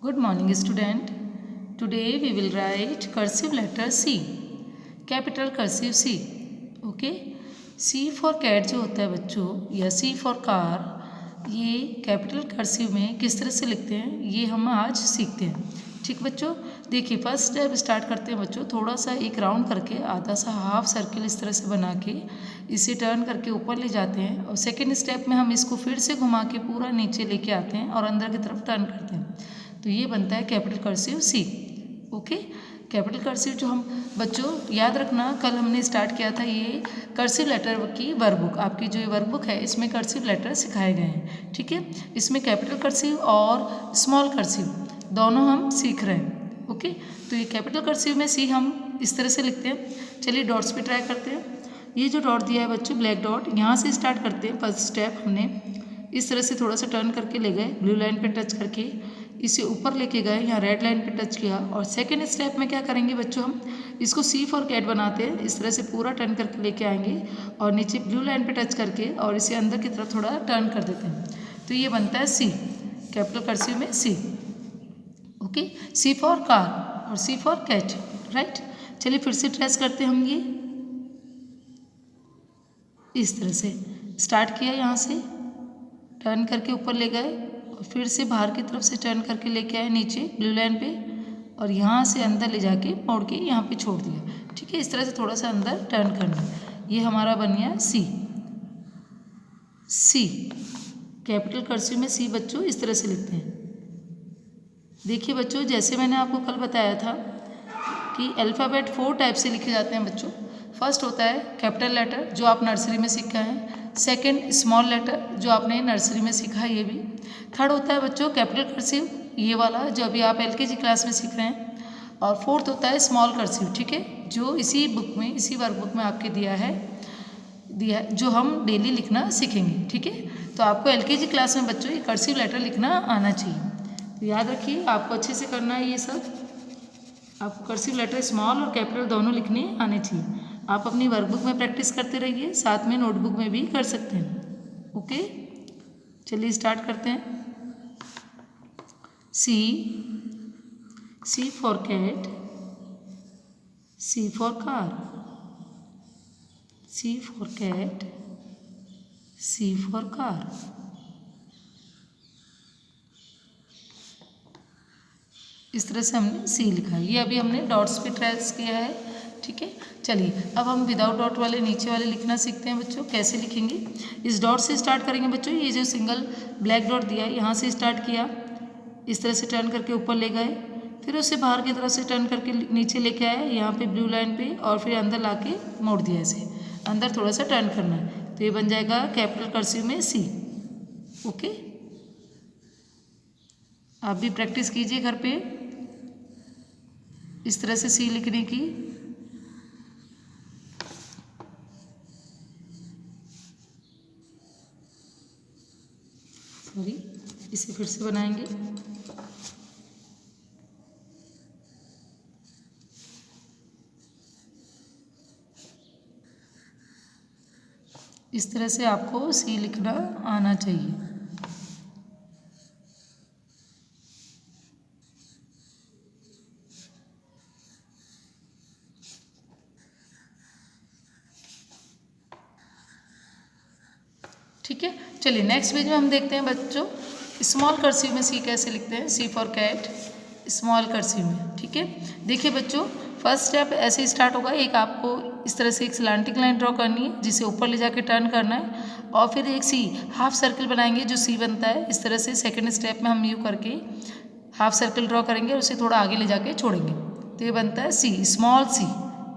Good morning, student. Today we will write cursive letter C, capital cursive C. Okay? C for cat जो होता है बच्चों या C for car, ये capital cursive में किस तरह से लिखते हैं ये हम आज सीखते हैं. ठीक बच्चों, देखिए फर्स्ट स्टेप स्टार्ट करते हैं बच्चों. थोड़ा सा एक राउंड करके आधा सा हाफ सर्किल इस तरह से बना के इसे टर्न करके ऊपर ले जाते हैं और सेकेंड स्टेप में हम इसको फिर से घुमा के पूरा नीचे लेके आते हैं और अंदर की तरफ टर्न करते हैं. तो ये बनता है कैपिटल कर्सिव सी. ओके, कैपिटल कर्सिव जो हम बच्चों याद रखना कल हमने स्टार्ट किया था ये कर्सिव लेटर की वर्कबुक. आपकी जो ये वर्कबुक है इसमें कर्सिव लेटर सिखाए गए हैं. ठीक है, इसमें कैपिटल कर्सिव और स्मॉल कर्सिव दोनों हम सीख रहे हैं. ओके, तो ये कैपिटल कर्सिव में सी हम इस तरह से लिखते हैं. चलिए डॉट्स पे ट्राई करते हैं. ये जो डॉट दिया है बच्चों ब्लैक डॉट, यहाँ से स्टार्ट करते हैं. फर्स्ट स्टेप हमने इस तरह से थोड़ा सा टर्न करके ले गए, ब्लू लाइन पे टच करके इसे ऊपर लेके गए, यहाँ रेड लाइन पे टच किया. और सेकेंड स्टेप में क्या करेंगे बच्चों, हम इसको सी फॉर कैट बनाते हैं. इस तरह से पूरा टर्न करके लेके आएंगे और नीचे ब्लू लाइन पे टच करके और इसे अंदर की तरफ थोड़ा टर्न कर देते हैं. तो ये बनता है सी, कैपिटल कर्सिव में C. Okay, C for car और सी फॉर कैट. राइट, चलिए फिर से ट्रेस करते हैं हम. ये इस तरह से स्टार्ट किया, यहाँ से टर्न करके ऊपर ले गए और फिर से बाहर की तरफ से टर्न करके लेके आए नीचे ब्लू लाइन पे और यहाँ से अंदर ले जाके मोड़ के यहाँ पे छोड़ दिया. ठीक है, इस तरह से थोड़ा सा अंदर टर्न करना. ये हमारा बन गया सी. सी कैपिटल कर्सिव में सी बच्चों इस तरह से लिखते हैं. देखिए बच्चों, जैसे मैंने आपको कल बताया था कि अल्फ़ाबेट 4 टाइप से लिखे जाते हैं बच्चों. फर्स्ट होता है कैपिटल लेटर जो आप नर्सरी में सीखा है. सेकंड स्मॉल लेटर जो आपने नर्सरी में सीखा है ये भी. थर्ड होता है बच्चों कैपिटल कर्सिव, ये वाला जो अभी आप एलकेजी क्लास में सीख रहे हैं. और फोर्थ होता है स्मॉल कर्सिव. ठीक है, जो इसी बुक में इसी वर्कबुक में आपके दिया है जो हम डेली लिखना सीखेंगे. ठीक है, तो आपको एलकेजी क्लास में बच्चों ये कर्सिव लेटर लिखना आना चाहिए. तो याद रखिए आपको अच्छे से करना है ये सब. आपको कर्सिव लेटर स्मॉल और कैपिटल दोनों लिखने आने चाहिए. आप अपनी वर्कबुक में प्रैक्टिस करते रहिए, साथ में नोटबुक में भी कर सकते हैं. ओके, चलिए स्टार्ट करते हैं. C, C for cat, C for car, C for cat, C for car. इस तरह से हमने सी लिखा है. ये अभी हमने डॉट्स पे ट्रेस किया है. ठीक है, चलिए अब हम विदाउट डॉट वाले नीचे वाले लिखना सीखते हैं बच्चों. कैसे लिखेंगे, इस डॉट से स्टार्ट करेंगे बच्चों. ये जो सिंगल ब्लैक डॉट दिया है यहाँ से स्टार्ट किया, इस तरह से टर्न करके ऊपर ले गए, फिर उसे बाहर की तरफ से टर्न करके नीचे लेके आए यहाँ पे ब्लू लाइन पे और फिर अंदर ला के मोड़ दिया. ऐसे अंदर थोड़ा सा टर्न करना है. तो ये बन जाएगा कैपिटल कर्सिव में सी. ओके, आप भी प्रैक्टिस कीजिए घर पे इस तरह से सी लिखने की. सॉरी, इसे फिर से बनाएंगे. इस तरह से आपको सी लिखना आना चाहिए. ठीक है, चलिए नेक्स्ट पेज में हम देखते हैं बच्चों स्मॉल कर्सिव में सी कैसे लिखते हैं. सी फॉर कैट स्मॉल कर्सिव में. ठीक है, देखिए बच्चों फर्स्ट स्टेप ऐसे स्टार्ट होगा. एक आपको इस तरह से एक स्लांटिंग लाइन ड्रॉ करनी है जिसे ऊपर ले जाके टर्न करना है और फिर एक सी हाफ सर्कल बनाएंगे जो सी बनता है. इस तरह से सेकेंड स्टेप में हम यू करके हाफ सर्कल ड्रॉ करेंगे और उसे थोड़ा आगे ले जाके छोड़ेंगे. तो ये बनता है C, small C.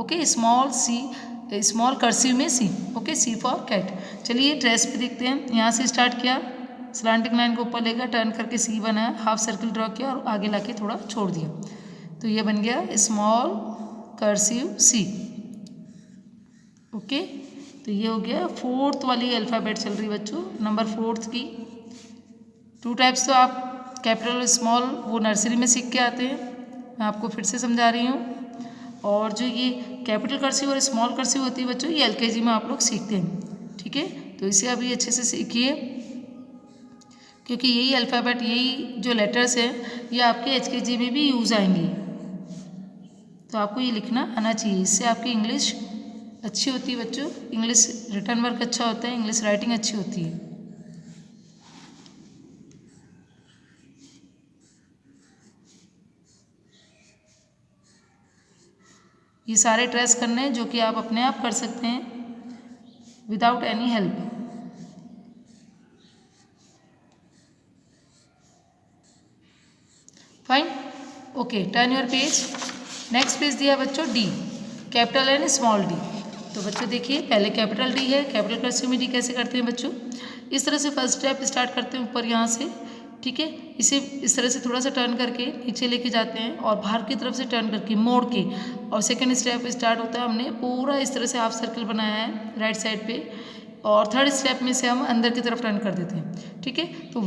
Okay, small C small cursive में C. Okay, C for cat. चलिए ट्रेस पे देखते हैं. यहाँ से स्टार्ट किया, स्लांटिंग लाइन को ऊपर लेकर टर्न करके सी बनाया, हाफ सर्कल ड्रॉ किया और आगे लाके थोड़ा छोड़ दिया. तो ये बन गया स्मॉल कर्सिव सी. ओके, तो ये हो गया फोर्थ वाली अल्फ़ाबेट चल रही बच्चों, नंबर फोर्थ की. 2 टाइप्स तो आप कैपिटल और स्मॉल वो नर्सरी में सीख के आते हैं, मैं आपको फिर से समझा रही हूँ. और जो ये कैपिटल कर्सिव और स्मॉल कर्सिव होती है बच्चों ये एलकेजी में आप लोग सीखते हैं. ठीक है, तो इसे अभी अच्छे से सीखिए. क्योंकि यही अल्फ़ाबेट, यही जो लेटर्स हैं ये आपके HKG में भी यूज़ आएंगे। तो आपको ये लिखना आना चाहिए, इससे आपकी इंग्लिश अच्छी होती है बच्चों। इंग्लिश रिटर्न वर्क अच्छा होता है, इंग्लिश राइटिंग अच्छी होती है। ये सारे ट्रेस करने हैं जो कि आप अपने आप कर सकते हैं without any help. Fine, okay, turn your page. Next page दिया बच्चों D, capital and small D. तो बच्चों देखिए पहले कैपिटल डी है, कैपिटल कर्सिव में डी कैसे करते हैं बच्चों, इस तरह से फर्स्ट स्टेप स्टार्ट करते हैं ऊपर यहाँ से, ठीक है। इसे इस तरह से थोड़ा सा टर्न करके नीचे लेके जाते हैं और बाहर की तरफ से टर्न करके मोड़ के, और सेकंड स्टेप स्टार्ट होता है, हमने पूरा इस तरह से हाफ सर्कल बनाया है राइट साइड पे, और थर्ड स्टेप में से हम अंदर की तरफ टर्न कर देते हैं, ठीक है। तो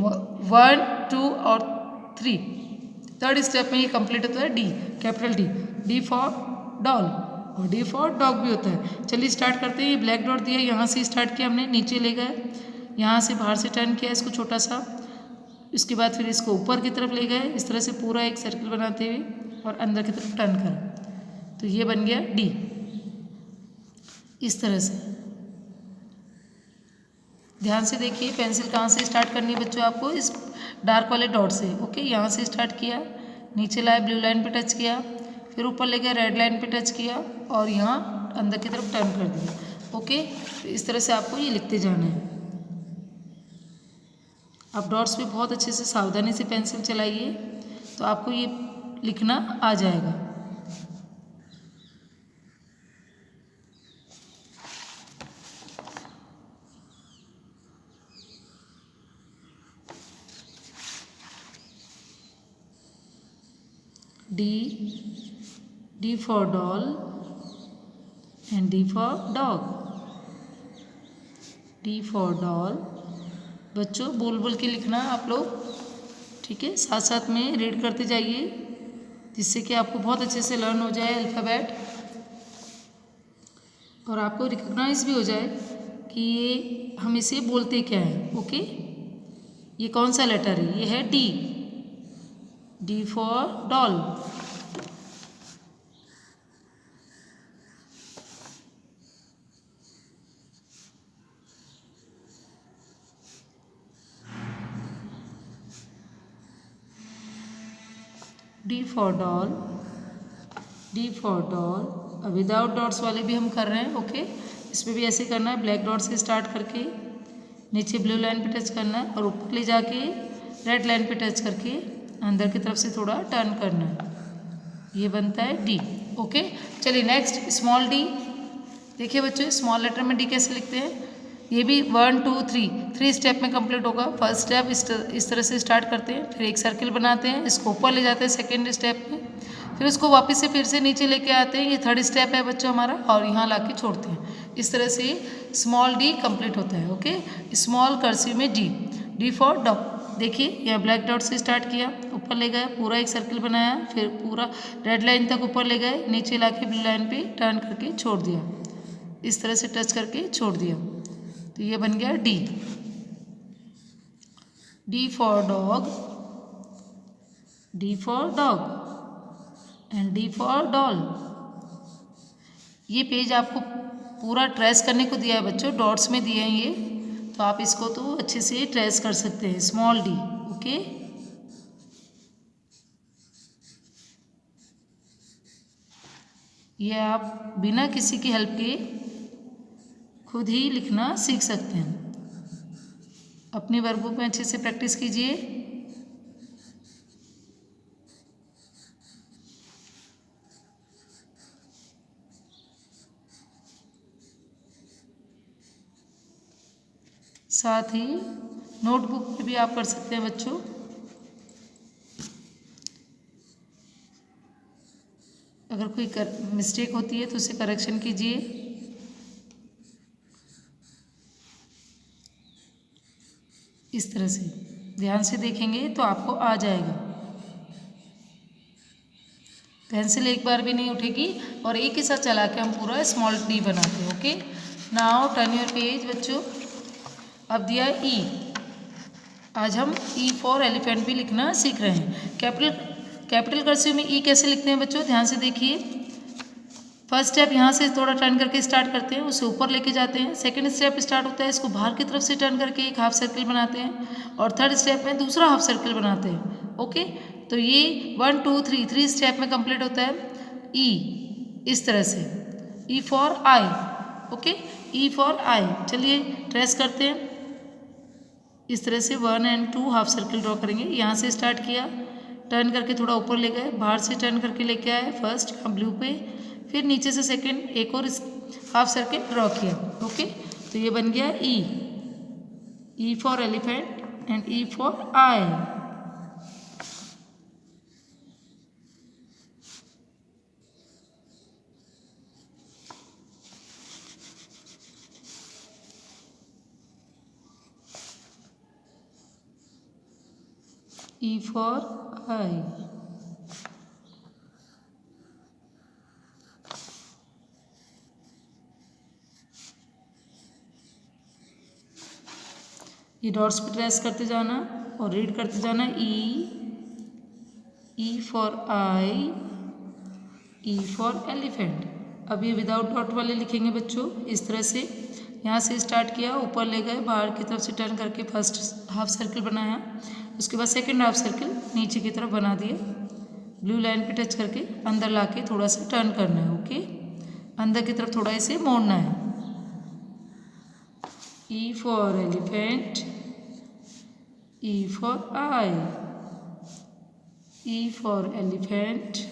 1 2 और 3, थर्ड स्टेप में ये कंप्लीट होता है D, capital D. D for doll और डी फॉर डॉग भी होता है। चलिए स्टार्ट करते हैं। ये ब्लैक डॉट दिया, यहाँ से स्टार्ट किया हमने, नीचे ले गए, यहाँ से बाहर से टर्न किया इसको छोटा सा, इसके बाद फिर इसको ऊपर की तरफ ले गए इस तरह से पूरा एक सर्कल बनाते हुए और अंदर की तरफ टर्न करा, तो ये बन गया डी इस तरह से। ध्यान से देखिए पेंसिल कहाँ से स्टार्ट करनी है बच्चों आपको, इस डार्क वाले डॉट से, ओके। यहाँ से स्टार्ट किया, नीचे लाए ब्लू लाइन पे टच किया, फिर ऊपर ले गए रेड लाइन पे टच किया और यहाँ अंदर की तरफ टर्न कर दिया, ओके। तो इस तरह से आपको ये लिखते जाना है। आप डॉट्स पे बहुत अच्छे से सावधानी से पेंसिल चलाइए तो आपको ये लिखना आ जाएगा। D for doll and D for dog. D for doll। बच्चों बोल बोल के लिखना आप लोग, ठीक है, साथ साथ में रीड करते जाइए जिससे कि आपको बहुत अच्छे से लर्न हो जाए अल्फ़ाबेट और आपको रिकॉग्नाइज भी हो जाए कि ये हम इसे बोलते क्या हैं, ओके। ये कौन सा लेटर है, ये है D, D for doll. D for doll, D for doll. Without dots वाले भी हम कर रहे हैं, ओके। इसमें भी ऐसे करना है, ब्लैक डॉट से स्टार्ट करके नीचे ब्लू लाइन पे टच करना है और ऊपर ले जाके रेड लाइन पे टच करके अंदर की तरफ से थोड़ा टर्न करना है, ये बनता है डी, ओके। चलिए नेक्स्ट स्मॉल डी। देखिए बच्चों स्मॉल लेटर में डी कैसे लिखते हैं, ये भी 1 2 3 स्टेप में कंप्लीट होगा। फर्स्ट स्टेप इस तरह से स्टार्ट करते हैं, फिर एक सर्कल बनाते हैं, इसको ऊपर ले जाते हैं सेकेंड स्टेप में, फिर उसको वापस से फिर से नीचे लेके आते हैं, ये थर्ड स्टेप है बच्चों हमारा, और यहाँ ला के छोड़ते हैं। इस तरह से स्मॉल डी कंप्लीट होता है, ओके। स्मॉल कर्सिव में डी, डी फॉर डॉग। देखिए यहाँ ब्लैक डॉट से स्टार्ट किया, ऊपर ले गए, पूरा एक सर्कल बनाया, फिर पूरा रेड लाइन तक ऊपर ले गए, नीचे ला के ब्लू लाइन पे टर्न करके छोड़ दिया, इस तरह से टच करके छोड़ दिया, तो ये बन गया D. D for dog, D for dog and D for doll. ये पेज आपको पूरा ट्रेस करने को दिया है बच्चों, डॉट्स में दिए हैं ये, तो आप इसको तो अच्छे से ट्रेस कर सकते हैं, स्मॉल डी, ओके। ये आप बिना किसी की हेल्प के खुद ही लिखना सीख सकते हैं। अपनी वर्कबुक में अच्छे से प्रैक्टिस कीजिए। साथ ही नोटबुक पे भी आप कर सकते हैं बच्चों। अगर कोई मिस्टेक होती है तो उसे करेक्शन कीजिए। इस तरह से ध्यान से देखेंगे तो आपको आ जाएगा। पेंसिल एक बार भी नहीं उठेगी और एक ही साथ चला के हम पूरा स्मॉल डी बनाते हैं, okay. Now turn your page बच्चों। अब दिया ई, आज हम ई फॉर एलिफेंट भी लिखना सीख रहे हैं। कैपिटल कर्सिव में ई कैसे लिखते हैं बच्चों, ध्यान से देखिए। फर्स्ट स्टेप यहाँ से थोड़ा टर्न करके स्टार्ट करते हैं, उसे ऊपर लेके जाते हैं। सेकंड स्टेप स्टार्ट होता है, इसको बाहर की तरफ से टर्न करके एक हाफ सर्कल बनाते हैं, और थर्ड स्टेप में दूसरा हाफ सर्कल बनाते हैं। ओके, तो ये 1 2 3 स्टेप में कंप्लीट होता है। ई इस तरह से, E for I. Okay, E for I. चलिए ट्रेस करते हैं। इस तरह से 1 और 2 हाफ सर्कल ड्रॉ करेंगे। यहाँ से स्टार्ट किया, टर्न करके थोड़ा ऊपर ले गए, बाहर से टर्न करके लेके आए फर्स्ट ब्लू पे, फिर नीचे से सेकंड एक और हाफ सर्कल ड्रॉ किया। ओके, तो ये बन गया E for elephant and E for I. E for I. ये डॉट्स पे ट्रेस करते जाना और रीड करते जाना। E for I, E for elephant. अब ये विदाउट डॉट वाले लिखेंगे बच्चों इस तरह से। यहाँ से स्टार्ट किया, ऊपर ले गए, बाहर की तरफ से टर्न करके फर्स्ट हाफ सर्कल बनाया, उसके बाद सेकंड हाफ सर्कल नीचे की तरफ बना दिया, ब्लू लाइन पे टच करके अंदर लाके थोड़ा सा टर्न करना है। ओके, अंदर की तरफ थोड़ा इसे मोड़ना है। E for elephant, E for I, E for elephant,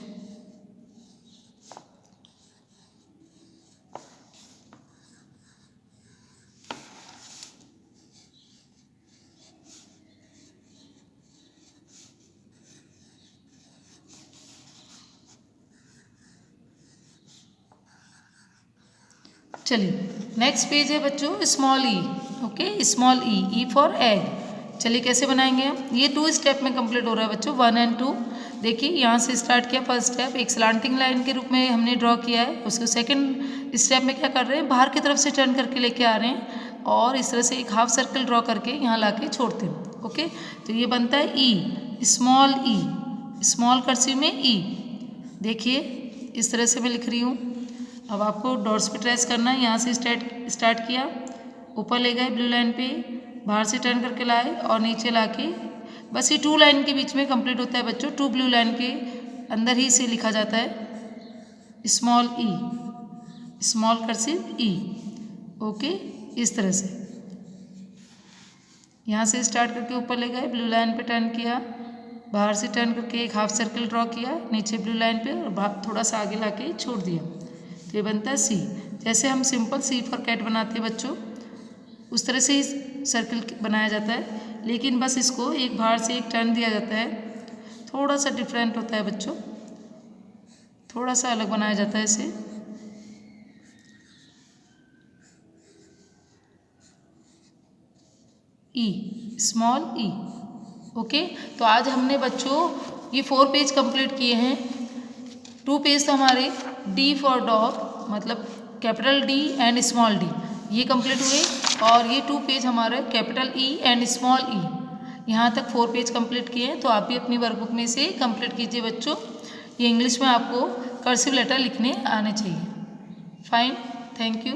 चलिए नेक्स्ट पेज है बच्चों small E. Okay, small E for egg. चलिए कैसे बनाएंगे हम, ये 2 स्टेप में कंप्लीट हो रहा है बच्चों, 1 और 2। देखिए यहाँ से स्टार्ट किया, फर्स्ट स्टेप एक स्लांटिंग लाइन के रूप में हमने ड्रॉ किया है। उसके सेकंड स्टेप में क्या कर रहे हैं, बाहर की तरफ से टर्न करके लेके आ रहे हैं और इस तरह से एक हाफ सर्कल ड्रॉ करके यहाँ ला के छोड़ते हैं। ओके, तो ये बनता है ई, स्मॉल ई, स्मॉल कर्सिव में ई। देखिए इस तरह से मैं लिख रही हूँ। अब आपको डॉट्स पे ट्रेस करना है। यहाँ से स्टार्ट किया, ऊपर ले गए ब्लू लाइन पे, बाहर से टर्न करके लाए और नीचे लाके बस ये 2 लाइन के बीच में कंप्लीट होता है बच्चों। 2 ब्लू लाइन के अंदर ही से लिखा जाता है स्मॉल ई, स्मॉल कर्सिव ई। ओके, इस तरह से यहाँ से स्टार्ट करके ऊपर ले गए, ब्लू लाइन पे टर्न किया, बाहर से टर्न करके एक हाफ सर्कल ड्रॉ किया नीचे ब्लू लाइन पे और थोड़ा सा आगे लाके छोड़ दिया। तो ये बनता है सी। जैसे हम सिंपल सी फॉर कैट बनाते हैं बच्चों, उस तरह से ही सर्कल बनाया जाता है, लेकिन बस इसको एक बाहर से एक टर्न दिया जाता है, थोड़ा सा डिफरेंट होता है बच्चों, थोड़ा सा अलग बनाया जाता है इसे। ई, स्मॉल ई। ओके, तो आज हमने बच्चों ये 4 पेज कंप्लीट किए हैं। 2 पेज तो हमारे डी फॉर डॉग, मतलब capital D and small D, ये कंप्लीट हुए, और ये 2 पेज हमारे कैपिटल ई एंड स्मॉल ई। यहाँ तक 4 पेज कंप्लीट किए हैं, तो आप भी अपनी वर्कबुक में से कंप्लीट कीजिए बच्चों। ये इंग्लिश में आपको कर्सिव लेटर लिखने आने चाहिए। Fine, thank you.